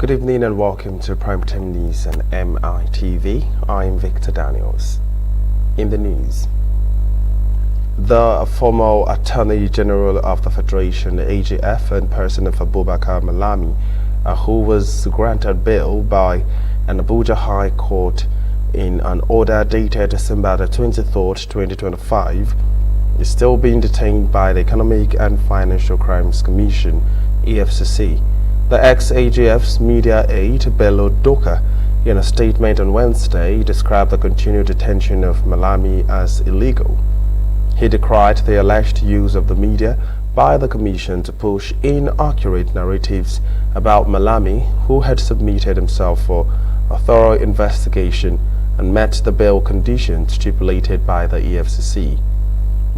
Good evening and welcome to Primetime News and Mitv. I'm Victor Daniels. In the news, the former Attorney General of the Federation, AGF, and person of Abubakar Malami, who was granted bail by an Abuja High Court in an order dated December 23rd, 2025, is still being detained by the Economic and Financial Crimes Commission, EFCC. The ex-AGF's media aide, Bello Doka, in a statement on Wednesday, described the continued detention of Malami as illegal. He decried the alleged use of the media by the Commission to push inaccurate narratives about Malami, who had submitted himself for a thorough investigation and met the bail conditions stipulated by the EFCC.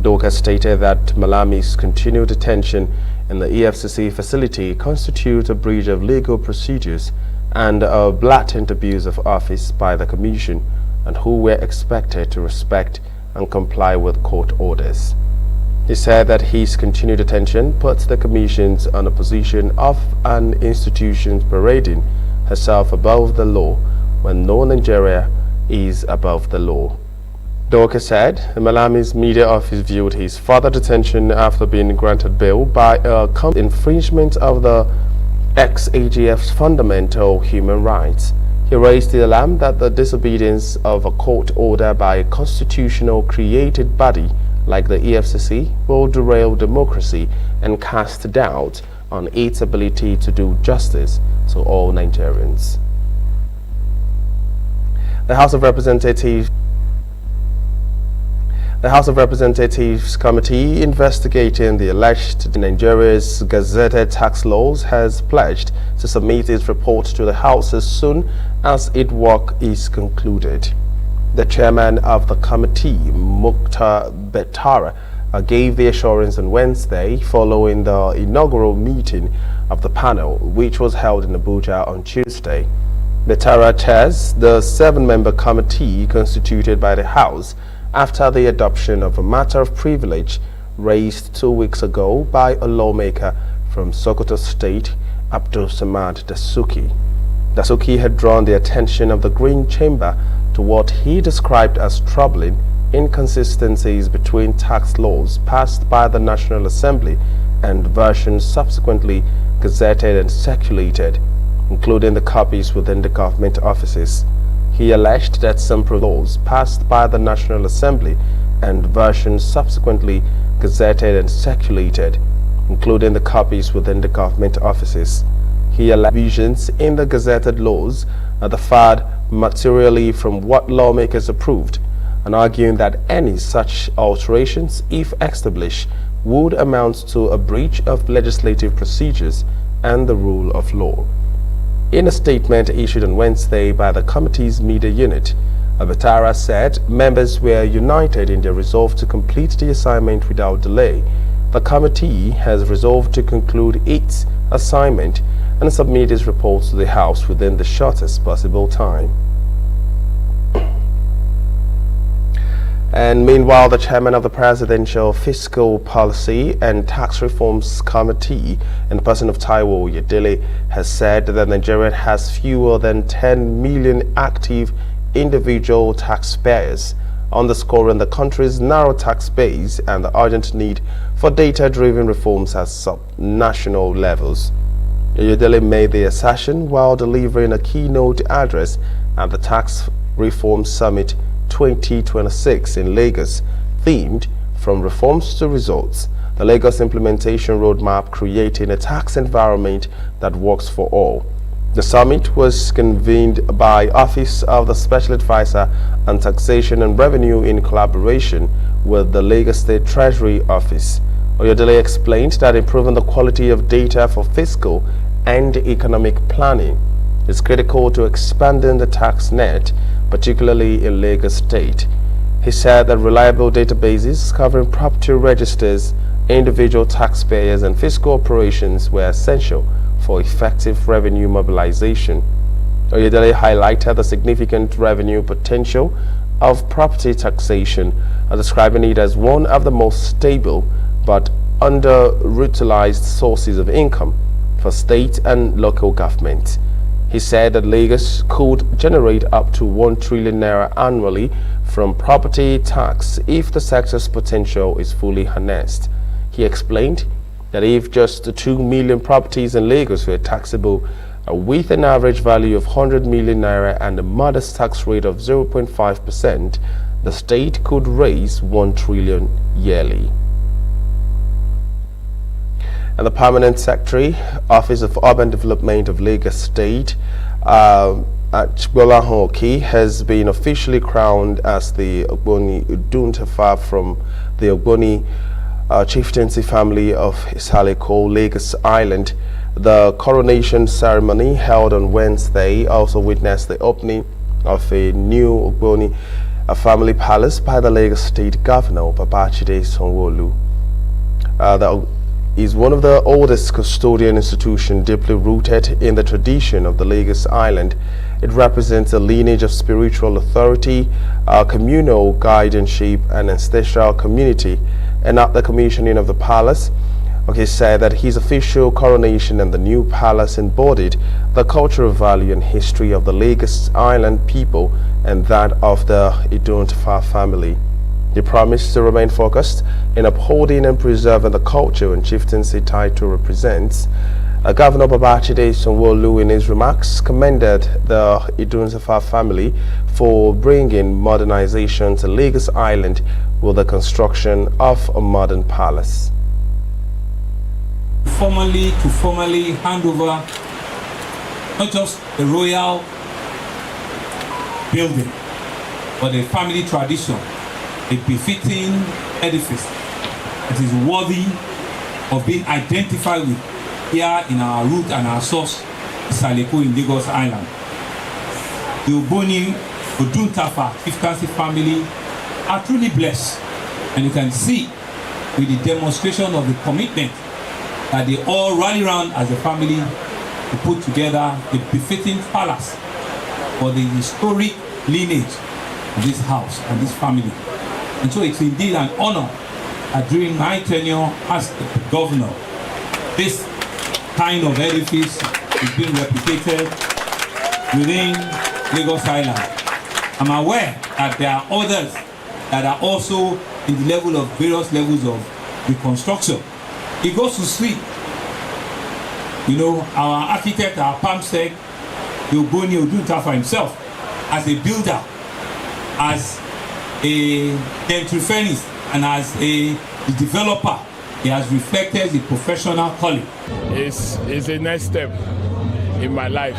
Doka stated that Malami's continued detention in the EFCC facility constitutes a breach of legal procedures and a blatant abuse of office by the Commission, and who were expected to respect and comply with court orders. He said that his continued detention puts the Commission on a position of an institution parading herself above the law when no Nigeria is above the law. Doka said Malami's media office viewed his further detention after being granted bail by a infringement of the ex-AGF's fundamental human rights. He raised the alarm that the disobedience of a court order by a constitutional created body like the EFCC will derail democracy and cast doubt on its ability to do justice to all Nigerians. The House of Representatives Committee investigating the alleged Nigeria's gazetted tax laws has pledged to submit its report to the House as soon as its work is concluded. The chairman of the committee, Mukhtar Betara, gave the assurance on Wednesday following the inaugural meeting of the panel, which was held in Abuja on Tuesday. Betara chairs the 7-member committee constituted by the House after the adoption of a matter of privilege raised 2 weeks ago by a lawmaker from Sokoto State, Abdul Samad Dasuki. Dasuki had drawn the attention of the Green Chamber to what he described as troubling inconsistencies between tax laws passed by the National Assembly and versions subsequently gazetted and circulated, including the copies within the government offices. He alleged that some laws passed by the National Assembly and versions subsequently gazetted and circulated, including the copies within the government offices. He alleged visions in the gazetted laws differed materially from what lawmakers approved, and arguing that any such alterations, if established, would amount to a breach of legislative procedures and the rule of law. In a statement issued on Wednesday by the committee's media unit, Betara said members were united in their resolve to complete the assignment without delay. The committee has resolved to conclude its assignment and submit its report to the House within the shortest possible time. And meanwhile, the chairman of the Presidential Fiscal Policy and Tax Reforms Committee, in the person of Taiwo Oyedele, has said that Nigeria has fewer than 10 million active individual taxpayers, underscoring the country's narrow tax base and the urgent need for data-driven reforms at sub-national levels. Oyedele made the assertion while delivering a keynote address at the Tax Reform Summit 2026 in Lagos, themed From Reforms to Results, the Lagos Implementation Roadmap Creating a Tax Environment that Works for All. The summit was convened by Office of the Special Advisor on Taxation and Revenue in collaboration with the Lagos State Treasury Office. Oyedele explained that improving the quality of data for fiscal and economic planning is critical to expanding the tax net, particularly in Lagos State. He said that reliable databases covering property registers, individual taxpayers, and fiscal operations were essential for effective revenue mobilization. Oyedele highlighted the significant revenue potential of property taxation, describing it as one of the most stable but under-utilized sources of income for state and local governments. He said that Lagos could generate up to 1 trillion naira annually from property tax if the sector's potential is fully harnessed. He explained that if just 2 million properties in Lagos were taxable with an average value of 100 million naira and a modest tax rate of 0.5%, the state could raise 1 trillion yearly. And the Permanent Secretary, Office of Urban Development of Lagos State, at Gbolahan has been officially crowned as the Ogboni Uduntafa from the Ogboni chieftaincy family of Isaleko, Lagos Island. The coronation ceremony held on Wednesday also witnessed the opening of a new Ogboni family palace by the Lagos State Governor, Babajide Sanwo-Olu. That is one of the oldest custodian institutions deeply rooted in the tradition of the Lagos Island. It represents a lineage of spiritual authority, communal guardianship, and ancestral community. And at the commissioning of the palace, said that his official coronation and the new palace embodied the cultural value and history of the Lagos Island people and that of the Iduntafa family. He promised to remain focused in upholding and preserving the culture and chieftaincy title represents. Governor Babajide Sanwo-Olu, in his remarks, commended the Iduntafa family for bringing modernization to Lagos Island with the construction of a modern palace. To formally hand over not just a royal building, but a family tradition, a befitting edifice that is worthy of being identified with here in our root and our source, Isaleko in Lagos Island. The Ogboni Uduntafa chieftaincy family are truly blessed, and you can see with the demonstration of the commitment that they all rally around as a family to put together a befitting palace for the historic lineage of this house and this family. And so it's indeed an honor that during my tenure as the governor, this kind of edifice is being replicated within Lagos Island. I'm aware that there are others that are also in the level of various levels of reconstruction. It goes to see, our architect, our palmsec, the Ogboni Uduntafa himself, as a builder, as a gentrifier, and as a developer, he has reflected his professional calling. It's a next step in my life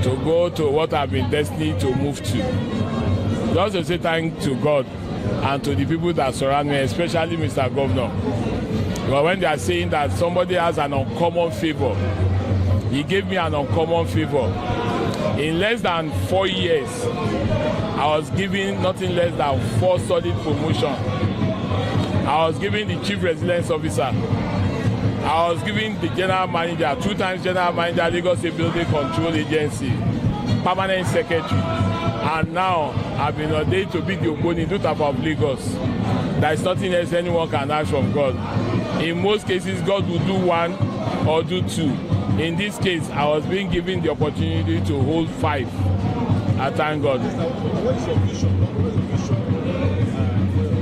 to go to what I've been destined to move to. Just to say thank to God and to the people that surround me, especially Mr. Governor. But when they are saying that somebody has an uncommon favor, he gave me an uncommon favor. In less than 4 years, I was given nothing less than 4 solid promotions. I was given the chief residence officer. I was given the general manager, 2 times general manager, Lagos State Building Control Agency, permanent secretary. And now I've been ordained to be the Ogboni Uduntafa of Lagos. There is nothing else anyone can ask from God. In most cases, God will do 1 or do 2. In this case, I was being given the opportunity to hold 5. I thank God. What is your vision?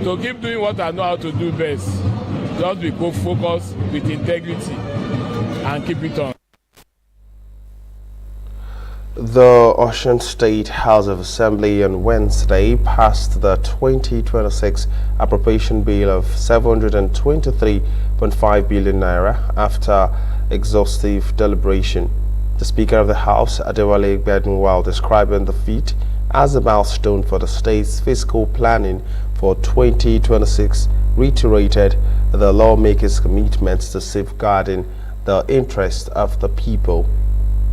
To keep doing what I know how to do best. Just be focused with integrity and keep it on. The Osun State House of Assembly on Wednesday passed the 2026 appropriation bill of 723.5 billion naira after exhaustive deliberation. The Speaker of the House, Adewale Gbedun, while describing the feat as a milestone for the state's fiscal planning for 2026, reiterated the lawmakers' commitments to safeguarding the interests of the people.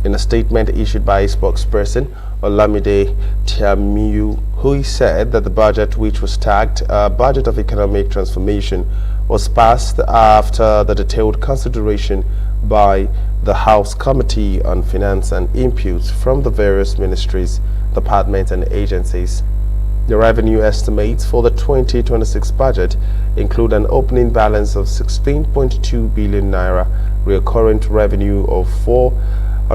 In a statement issued by a spokesperson, Olamide Tiamiyu, who said that the budget, which was tagged a budget of economic transformation, was passed after the detailed consideration by the House Committee on Finance and inputs from the various ministries, departments and agencies. The revenue estimates for the 2026 budget include an opening balance of 16.2 billion naira, recurrent revenue of 4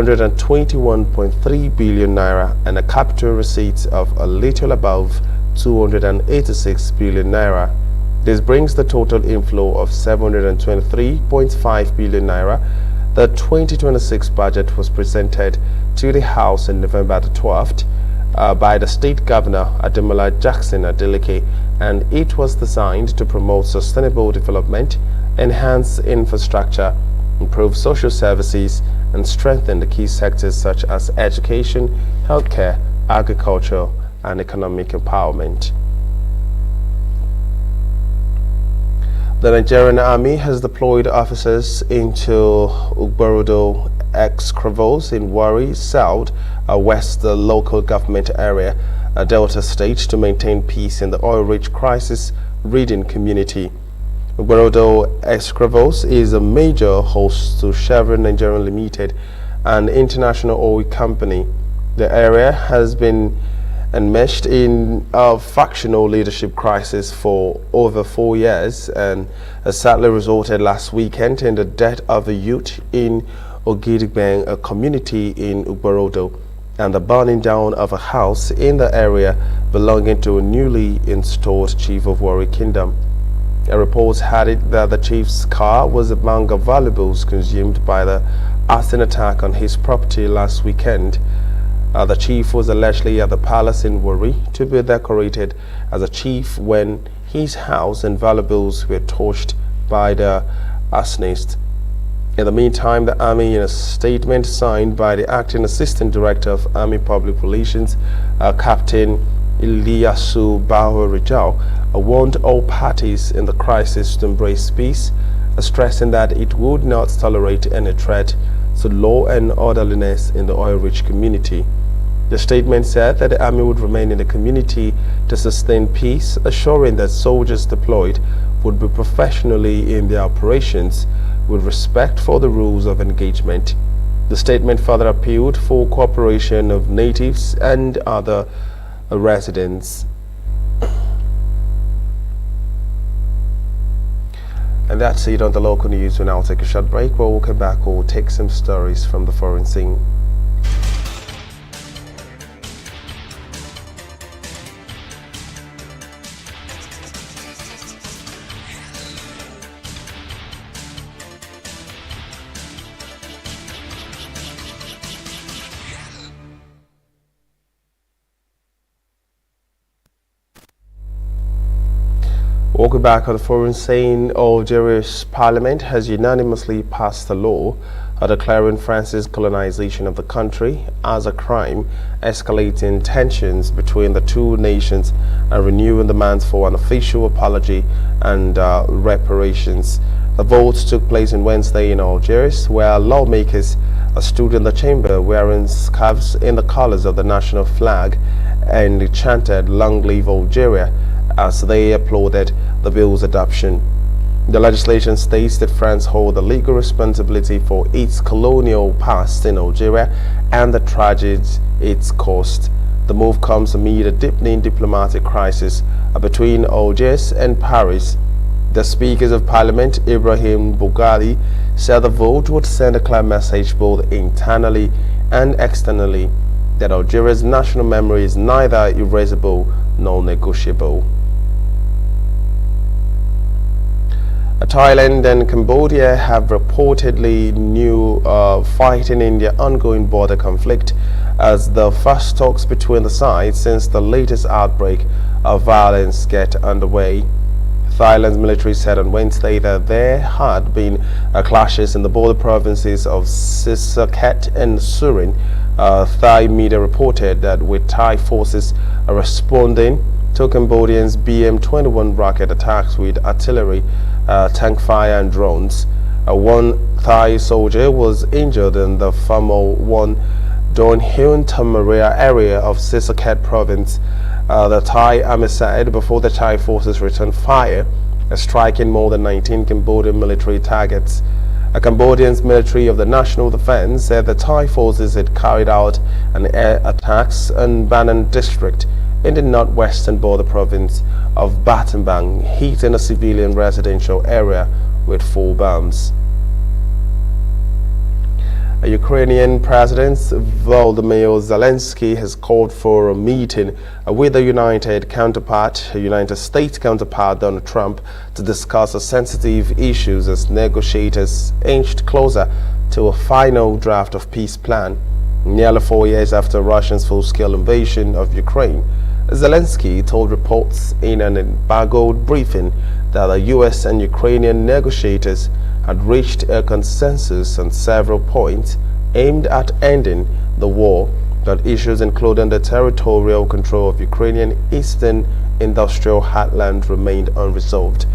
121.3 billion naira and a capital receipts of a little above 286 billion naira. This brings the total inflow of 723.5 billion naira. The 2026 budget was presented to the House on November the 12th by the State Governor Ademola Jackson Adeleke, and it was designed to promote sustainable development, enhance infrastructure, improve social services, and strengthen the key sectors such as education, healthcare, agriculture, and economic empowerment. The Nigerian Army has deployed officers into Ugborodo ex-Kravos in Warri South, West local government area, Delta State, to maintain peace in the oil-rich crisis-ridden community. Ugborodo ex-Kravos is a major host to Chevron Nigeria Limited, an international oil company. The area has been enmeshed in a factional leadership crisis for over 4 years and sadly resulted last weekend in the death of a youth in Ogidigbeng, a community in Ugborodo, and the burning down of a house in the area belonging to a newly installed chief of Warri Kingdom. A report had it that the chief's car was among the valuables consumed by the arson attack on his property last weekend. The chief was allegedly at the palace in Warri to be decorated as a chief when his house and valuables were torched by the arsonist. In the meantime, the Army, in a statement signed by the Acting Assistant Director of Army Public Relations, Captain Iliasu Baho-Rijal, warned all parties in the crisis to embrace peace, stressing that it would not tolerate any threat to law and orderliness in the oil-rich community. The statement said that the Army would remain in the community to sustain peace, assuring that soldiers deployed would be professionally in their operations with respect for the rules of engagement. The statement further appealed for cooperation of natives and other residents. And that's it on the local news. We'll now take a short break. When we'll come back, we'll take some stories from the foreign scene. Welcome back on the foreign scene. Algeria's parliament has unanimously passed a law declaring France's colonization of the country as a crime, escalating tensions between the two nations and renewing demands for an official apology and reparations. The votes took place on Wednesday in Algiers, where lawmakers stood in the chamber wearing scarves in the colors of the national flag and chanted "Long Live Algeria" as they applauded the bill's adoption. The legislation states that France holds the legal responsibility for its colonial past in Algeria and the tragedies it's caused. The move comes amid a deepening diplomatic crisis between Algiers and Paris. The Speaker of Parliament, Ibrahim Boughali, said the vote would send a clear message both internally and externally that Algeria's national memory is neither erasable nor negotiable. Thailand and Cambodia have reportedly new fighting in their ongoing border conflict as the first talks between the sides since the latest outbreak of violence get underway. Thailand's military said on Wednesday that there had been clashes in the border provinces of Sisaket and Surin. Thai media reported that with Thai forces responding to Cambodians' BM-21 rocket attacks with artillery, tank fire and drones. One Thai soldier was injured in the Phamo 1 Donhyun Tamaria area of Sisaket province. The Thai army said before the Thai forces returned fire, striking more than 19 Cambodian military targets. A Cambodian military of the National Defense said the Thai forces had carried out an air attacks on Banan district in the northwestern border province of Battambang, hitting a civilian residential area with 4 bombs. Ukrainian President Volodymyr Zelensky has called for a meeting with the United States counterpart Donald Trump to discuss the sensitive issues as negotiators inched closer to a final draft of peace plan. Nearly 4 years after Russia's full-scale invasion of Ukraine, Zelensky told reports in an embargoed briefing that the U.S. and Ukrainian negotiators had reached a consensus on several points aimed at ending the war, but issues including the territorial control of Ukrainian eastern industrial heartland remained unresolved.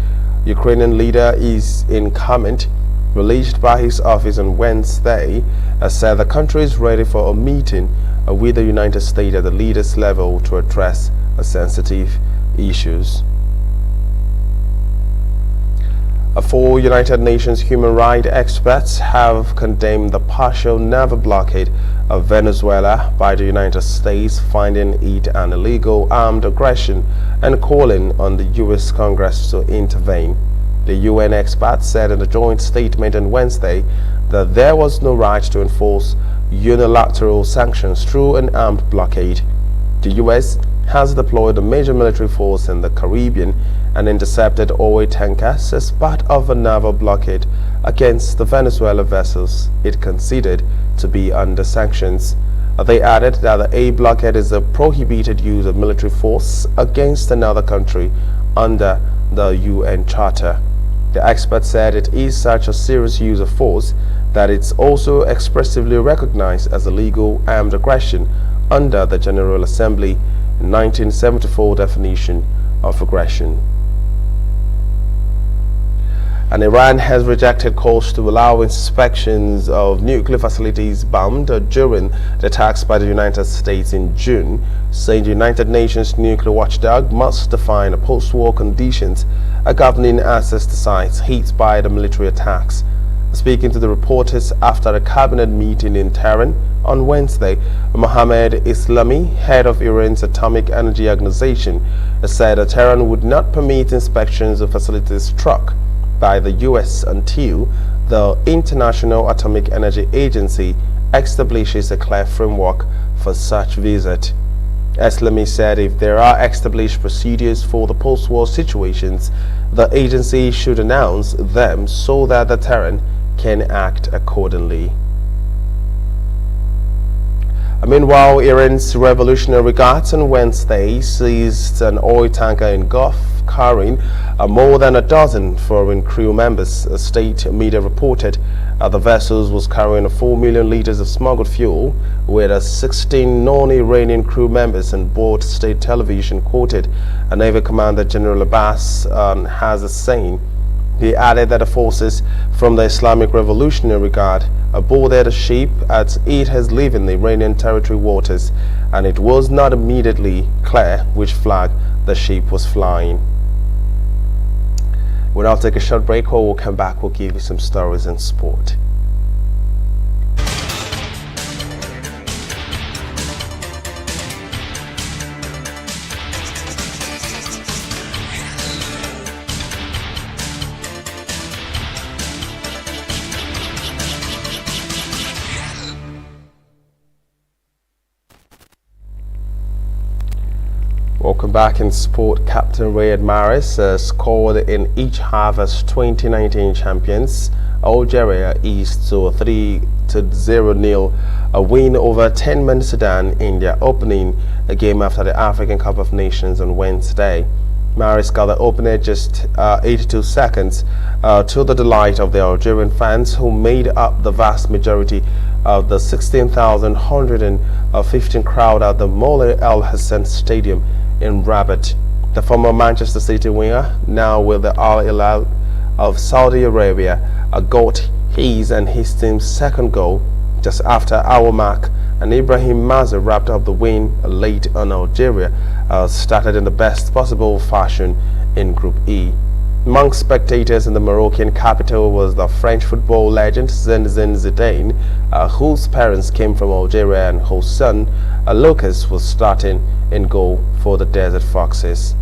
Ukrainian leader is in comment released by his office on Wednesday said the country is ready for a meeting with the United States at the leaders level to address sensitive issues. 4 United Nations human rights experts have condemned the partial naval blockade of Venezuela by the United States, finding it an illegal armed aggression and calling on the U.S. Congress to intervene. The UN experts said in a joint statement on Wednesday that there was no right to enforce unilateral sanctions through an armed blockade. The U.S. has deployed a major military force in the Caribbean and intercepted oil tankers as part of a naval blockade against the Venezuelan vessels it considered to be under sanctions. They added that the A blockade is a prohibited use of military force against another country under the UN Charter. The expert said it is such a serious use of force that it's also expressively recognized as a legal armed aggression under the General Assembly 1974 definition of aggression. And Iran has rejected calls to allow inspections of nuclear facilities bombed during the attacks by the United States in June, saying the United Nations nuclear watchdog must define post-war conditions governing access to sites hit by the military attacks. Speaking to the reporters after a cabinet meeting in Tehran on Wednesday, Mohammad Islami, head of Iran's Atomic Energy Organization, said that Tehran would not permit inspections of facilities struck by the U.S. until the International Atomic Energy Agency establishes a clear framework for such visit. Islami said if there are established procedures for the post-war situations, the agency should announce them so that the Tehran can act accordingly. Meanwhile, Iran's Revolutionary Guards on Wednesday seized an oil tanker in Gulf carrying more than a dozen foreign crew members. A state media reported the vessel was carrying 4 million liters of smuggled fuel, with 16 non-Iranian crew members on board. State television quoted Navy Commander General Abbas as saying. He added that the forces from the Islamic Revolutionary Guard boarded a ship as it has leaving the Iranian territory waters, and it was not immediately clear which flag the ship was flying. We'll now take a short break. Or we'll come back, we'll give you some stories in sport. Welcome back in sport. Captain Riyad Mahrez scored in each half as 2019 champions. Algeria eased to a 3-0 win over 10-man Sudan in their opening game after the African Cup of Nations on Wednesday. Mahrez got the opener just 82 seconds to the delight of the Algerian fans, who made up the vast majority of the 16,115 crowd at the Moulay El Hassan Stadium in Rabat. The former Manchester City winger, now with the Al Hilal of Saudi Arabia, got his and his team's second goal just after hour mark, and Ibrahim Maza wrapped up the win late on. Algeria started in the best possible fashion in Group E. Among spectators in the Moroccan capital was the French football legend Zinedine Zidane, whose parents came from Algeria and whose son, Lucas, was starting in goal for the Desert Foxes.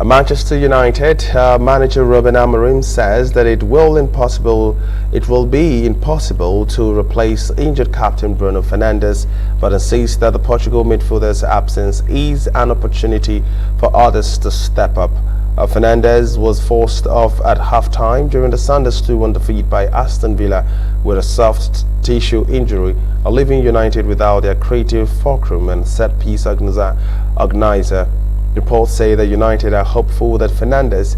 Manchester United manager Ruben Amorim says that it will be impossible to replace injured captain Bruno Fernandes, but insists that the Portugal midfielder's absence is an opportunity for others to step up. Fernandes was forced off at half-time during the Sunday's 2-1 defeat by Aston Villa with a soft tissue injury, leaving United without their creative fulcrum and set-piece organizer. Reports say that United are hopeful that Fernandes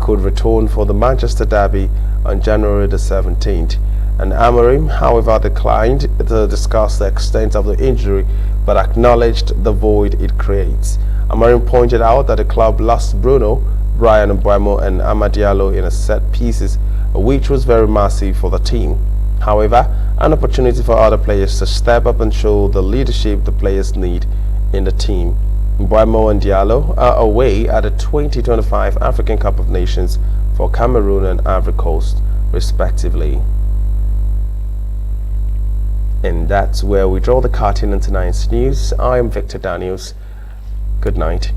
could return for the Manchester derby on January the 17th. And Amorim, however, declined to discuss the extent of the injury, but acknowledged the void it creates. Amorim pointed out that the club lost Bruno, Brian Mbeumo and Amad Diallo in a set pieces, which was very massive for the team. However, an opportunity for other players to step up and show the leadership the players need in the team. Mbeumo and Diallo are away at the 2025 African Cup of Nations for Cameroon and Ivory Coast, respectively. And that's where we draw the curtain on tonight's news. I am Victor Daniels. Good night.